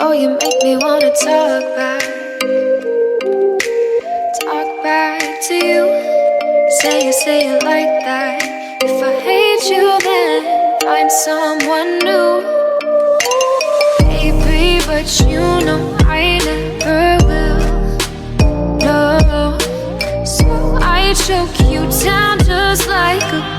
Oh, you make me wanna talk back to you. Say it like that. If I hate you, then find someone new. Baby, but you know I never will. No, so I choke you down just like a